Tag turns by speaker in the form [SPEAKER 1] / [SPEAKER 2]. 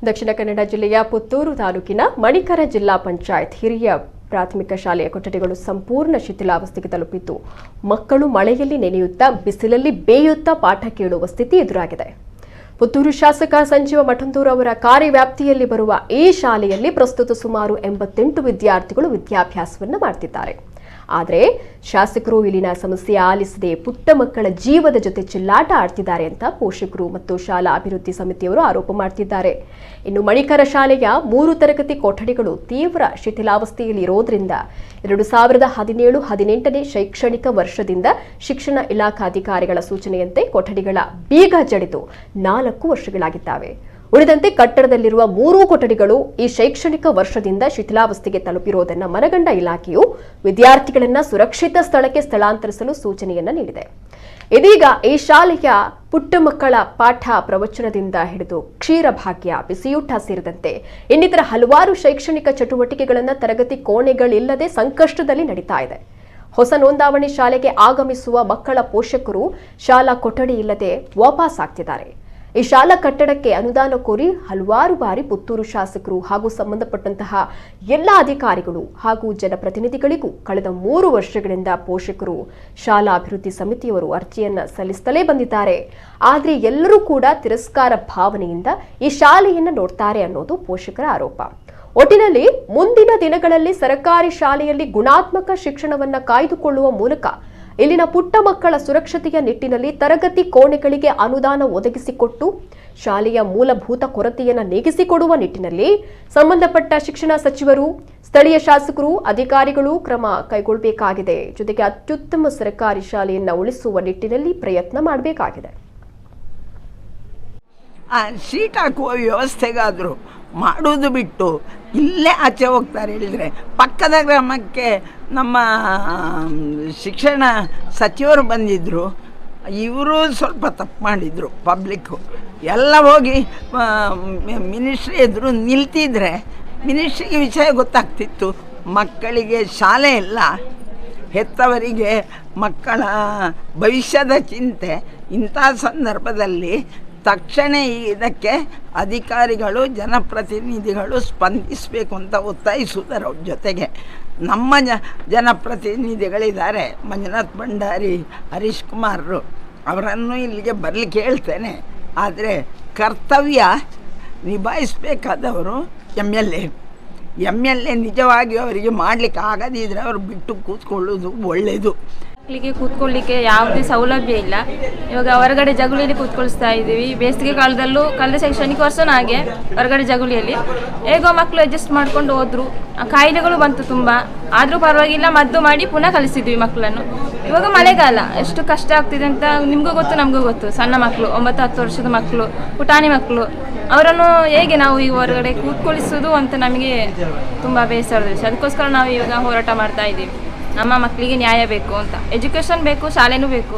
[SPEAKER 1] ದಕ್ಷಿಣ ಕನ್ನಡ ಜಿಲ್ಲೆಯ ಪುತ್ತೂರು ತಾಲೂಕಿನ ಮಣಿಕರ ಜಿಲ್ಲಾ ಪಂಚಾಯತ್ ಹಿರಿಯ ಪ್ರಾಥಮಿಕ ಶಾಲೆಯ ಕೊಠಡಿಗಳು ಸಂಪೂರ್ಣ ಶಿಥಿಲಾವಸ್ಥೆಗೆ ತಲುಪಿದ್ದು ಮಕ್ಕಳು ಮಳೆಯಲ್ಲಿ ನೆನೆಯುತ್ತಾ ಬಿಸಿಲಲ್ಲಿ ಬೇಯುತ್ತಾ ಪಾಠ ಕೇಳುವ ಸ್ಥಿತಿ ಎದುರಾಗಿದೆ. ಪುತ್ತೂರು ಶಾಸಕ ಸಂಜೀವ ಮಠಂದೂರು ಅವರ ಕಾರ್ಯವ್ಯಾಪ್ತಿಯಲ್ಲಿ ಬರುವ ಈ ಶಾಲೆಯಲ್ಲಿ ಪ್ರಸ್ತುತ ಸುಮಾರು 88 ವಿದ್ಯಾರ್ಥಿಗಳು ವಿದ್ಯಾಭ್ಯಾಸವನ್ನು ಮಾಡುತ್ತಿದ್ದಾರೆ. ಆದರೆ ಶಾಸಕರು ಇಲ್ಲಿನ ಸಮಸ್ಯೆ ಆಲಿಸದೆ ಪುಟ್ಟ ಮಕ್ಕಳ ಜೀವದ ಜೊತೆ ಚಿಲ್ಲಾಟ ಆಡ್ತಿದ್ದಾರೆ ಅಂತ ಪೋಷಕರು ಮತ್ತು ಶಾಲಾ ಅಭಿವೃದ್ಧಿ ಸಮಿತಿಯವರು ಆರೋಪ ಮಾಡುತ್ತಿದ್ದಾರೆ. ಇನ್ನು ಮಣಿಕರ ಶಾಲೆಯ 3 ತರಗತಿ ಕೊಠಡಿಗಳು ತೀವ್ರ ಶಿಥಿಲಾವಸ್ಥೆಯಲ್ಲಿ ಇರೋದ್ರಿಂದ 2017-18ನೇ ಶೈಕ್ಷಣಿಕ ವರ್ಷದಿಂದ ಶಿಕ್ಷಣ ಇಲಾಖಾಧಿಕಾರಿಗಳ ಸೂಚನೆಯಂತೆ ಕೊಠಡಿಗಳ ಬೀಗ ಜಡಿದು 4 ವರ್ಷಗಳಾಗಿದ್ದಾವೆ. ಉಳಿದಂತೆ ಕಟ್ಟಡದಲ್ಲಿರುವ 3 ಕೊಠಡಿಗಳು ಈ ಶೈಕ್ಷಣಿಕ ವರ್ಷದಿಂದ ಶಿಥಿಲಾವಸ್ಥೆಗೆ ತಲುಪಿರುವುದನ್ನು ಮನಗಂಡ ಇಲಾಖೆಯು ವಿದ್ಯಾರ್ಥಿಗಳನ್ನು ಸುರಕ್ಷಿತ ಸ್ಥಳಕ್ಕೆ ಸ್ಥಳಾಂತರಿಸಲು ಸೂಚನೆಯನ್ನ ನೀಡಿದೆ. ಇದೀಗ ಈ ಶಾಲೆಯ ಪುಟ್ಟ ಮಕ್ಕಳ ಪಾಠ ಪ್ರವಚನದಿಂದ ಹಿಡಿದು ಕ್ಷೀರಭಾಗ್ಯ, ಬಿಸಿಯೂಟ ಸೇರಿದಂತೆ ಇನ್ನಿತರ ಹಲವಾರು ಶೈಕ್ಷಣಿಕ ಚಟುವಟಿಕೆಗಳನ್ನು ತರಗತಿ ಕೋಣೆಗಳಿಲ್ಲದೆ ಸಂಕಷ್ಟದಲ್ಲಿ ನಡೀತಾ ಇದೆ. ಹೊಸ ನೋಂದಾವಣಿ ಶಾಲೆಗೆ ಆಗಮಿಸುವ ಮಕ್ಕಳ ಪೋಷಕರು ಶಾಲಾ ಕೊಠಡಿ ಇಲ್ಲದೆ ವಾಪಸ್ ಆಗ್ತಿದ್ದಾರೆ. ಈ ಶಾಲಾ ಕಟ್ಟಡಕ್ಕೆ ಅನುದಾನ ಕೋರಿ ಹಲವಾರು ಬಾರಿ ಪುತ್ತೂರು ಶಾಸಕರು ಹಾಗೂ ಸಂಬಂಧಪಟ್ಟಂತಹ ಎಲ್ಲ ಅಧಿಕಾರಿಗಳು ಹಾಗೂ ಜನಪ್ರತಿನಿಧಿಗಳಿಗೂ ಕಳೆದ 3 ವರ್ಷಗಳಿಂದ ಪೋಷಕರು ಶಾಲಾ ಅಭಿವೃದ್ಧಿ ಸಮಿತಿಯವರು ಅರ್ಜಿಯನ್ನ ಸಲ್ಲಿಸುತ್ತಲೇ ಬಂದಿದ್ದಾರೆ. ಆದರೆ ಎಲ್ಲರೂ ಕೂಡ ತಿರಸ್ಕಾರ ಭಾವನೆಯಿಂದ ಈ ಶಾಲೆಯನ್ನು ನೋಡ್ತಾರೆ ಅನ್ನೋದು ಪೋಷಕರ ಆರೋಪ. ಒಟ್ಟಿನಲ್ಲಿ ಮುಂದಿನ ದಿನಗಳಲ್ಲಿ ಸರ್ಕಾರಿ ಶಾಲೆಯಲ್ಲಿ ಗುಣಾತ್ಮಕ ಶಿಕ್ಷಣವನ್ನ ಕಾಯ್ದುಕೊಳ್ಳುವ ಮೂಲಕ ಇಲ್ಲಿನ ಪುಟ್ಟ ಮಕ್ಕಳ ಸುರಕ್ಷತೆಯ ನಿಟ್ಟಿನಲ್ಲಿ ತರಗತಿ ಕೋಣೆಗಳಿಗೆ ಅನುದಾನ ಒದಗಿಸಿಕೊಟ್ಟು ಶಾಲೆಯ ಮೂಲಭೂತ ಕೊರತೆಯನ್ನು ನೀಗಿಸಿಕೊಡುವ ನಿಟ್ಟಿನಲ್ಲಿ ಸಂಬಂಧಪಟ್ಟ ಶಿಕ್ಷಣ ಸಚಿವರು, ಸ್ಥಳೀಯ ಶಾಸಕರು, ಅಧಿಕಾರಿಗಳು ಕ್ರಮ ಕೈಗೊಳ್ಳಬೇಕಾಗಿದೆ. ಜೊತೆಗೆ ಅತ್ಯುತ್ತಮ ಸರ್ಕಾರಿ ಶಾಲೆಯನ್ನು ಉಳಿಸುವ ನಿಟ್ಟಿನಲ್ಲಿ ಪ್ರಯತ್ನ ಮಾಡಬೇಕಾಗಿದೆ.
[SPEAKER 2] ಸೀಟ್ ಹಾಕುವ ವ್ಯವಸ್ಥೆಗಾದರೂ ಮಾಡೋದು ಬಿಟ್ಟು ಇಲ್ಲೇ ಆಚೆ ಹೋಗ್ತಾರೆ ಹೇಳಿದರೆ, ಪಕ್ಕದ ಗ್ರಾಮಕ್ಕೆ ನಮ್ಮ ಶಿಕ್ಷಣ ಸಚಿವರು ಬಂದಿದ್ದರು, ಇವರು ಸ್ವಲ್ಪ ತಪ್ಪು ಮಾಡಿದರು. ಪಬ್ಲಿಕ್ಕು ಎಲ್ಲ ಹೋಗಿ ಮಿನಿಸ್ಟ್ರಿ ಎದುರು ನಿಲ್ತಿದ್ರೆ ಮಿನಿಸ್ಟ್ರಿಗೆ ವಿಷಯ ಗೊತ್ತಾಗ್ತಿತ್ತು. ಮಕ್ಕಳಿಗೆ ಶಾಲೆ ಇಲ್ಲ, ಹೆತ್ತವರಿಗೆ ಮಕ್ಕಳ ಭವಿಷ್ಯದ ಚಿಂತೆ. ಇಂಥ ಸಂದರ್ಭದಲ್ಲಿ ತಕ್ಷಣ ಇದಕ್ಕೆ ಅಧಿಕಾರಿಗಳು, ಜನಪ್ರತಿನಿಧಿಗಳು ಸ್ಪಂದಿಸಬೇಕು ಅಂತ ಒತ್ತಾಯಿಸುವುದರ ಜೊತೆಗೆ ನಮ್ಮ ಜನಪ್ರತಿನಿಧಿಗಳಿದ್ದಾರೆ, ಮಂಜುನಾಥ್ ಭಂಡಾರಿ, ಹರೀಶ್ ಕುಮಾರರು, ಅವರನ್ನು ಇಲ್ಲಿಗೆ ಬರಲಿಕ್ಕೆ ಹೇಳ್ತೇನೆ. ಆದರೆ ಕರ್ತವ್ಯ ನಿಭಾಯಿಸಬೇಕಾದವರು ಎಮ್ ಎಲ್ ಎ ನಿಜವಾಗಿ ಅವರಿಗೆ ಮಾಡಲಿಕ್ಕೆ ಆಗದಿದ್ದರೆ ಅವರು ಬಿಟ್ಟು ಕೂತ್ಕೊಳ್ಳೋದು ಒಳ್ಳೆಯದು.
[SPEAKER 3] ಮಕ್ಕಳಿಗೆ ಕೂತ್ಕೊಳ್ಳಿಕ್ಕೆ ಯಾವುದೇ ಸೌಲಭ್ಯ ಇಲ್ಲ. ಇವಾಗ ಹೊರಗಡೆ ಜಗುಲಿಯಲ್ಲಿ ಕೂತ್ಕೊಳಿಸ್ತಾ ಇದ್ದೀವಿ. ಬೇಸಿಗೆ ಕಾಲದಲ್ಲೂ ಕಳೆದ ಶೈಕ್ಷಣಿಕ ವರ್ಷನೂ ಹಾಗೆ ಹೊರಗಡೆ ಜಗುಲಿಯಲ್ಲಿ ಹೇಗೋ ಮಕ್ಕಳು ಅಡ್ಜಸ್ಟ್ ಮಾಡ್ಕೊಂಡು ಹೋದ್ರು. ಕಾಯಿಲೆಗಳು ಬಂತು ತುಂಬ, ಆದರೂ ಪರವಾಗಿಲ್ಲ, ಮದ್ದು ಮಾಡಿ ಪುನಃ ಕಲಿಸಿದ್ವಿ ಮಕ್ಕಳನ್ನು. ಇವಾಗ ಮಳೆಗಾಲ ಎಷ್ಟು ಕಷ್ಟ ಆಗ್ತಿದೆ ಅಂತ ನಿಮಗೂ ಗೊತ್ತು, ನಮಗೂ ಗೊತ್ತು. ಸಣ್ಣ ಮಕ್ಕಳು, 9-10 ವರ್ಷದ ಮಕ್ಕಳು, ಪುಟಾಣಿ ಮಕ್ಕಳು, ಅವರನ್ನು ಹೇಗೆ ನಾವು ಈಗ ಹೊರಗಡೆ ಕೂತ್ಕೊಳಿಸೋದು ಅಂತ ನಮಗೆ ತುಂಬ ಬೇಸರದ ವಿಷಯ. ಅದಕ್ಕೋಸ್ಕರ ನಾವು ಇವಾಗ ಹೋರಾಟ ಮಾಡ್ತಾ ಇದ್ದೀವಿ. ನಮ್ಮ ಮಕ್ಕಳಿಗೆ ನ್ಯಾಯ ಬೇಕು ಅಂತ, ಎಜುಕೇಷನ್ ಬೇಕು, ಶಾಲೆನೂ ಬೇಕು.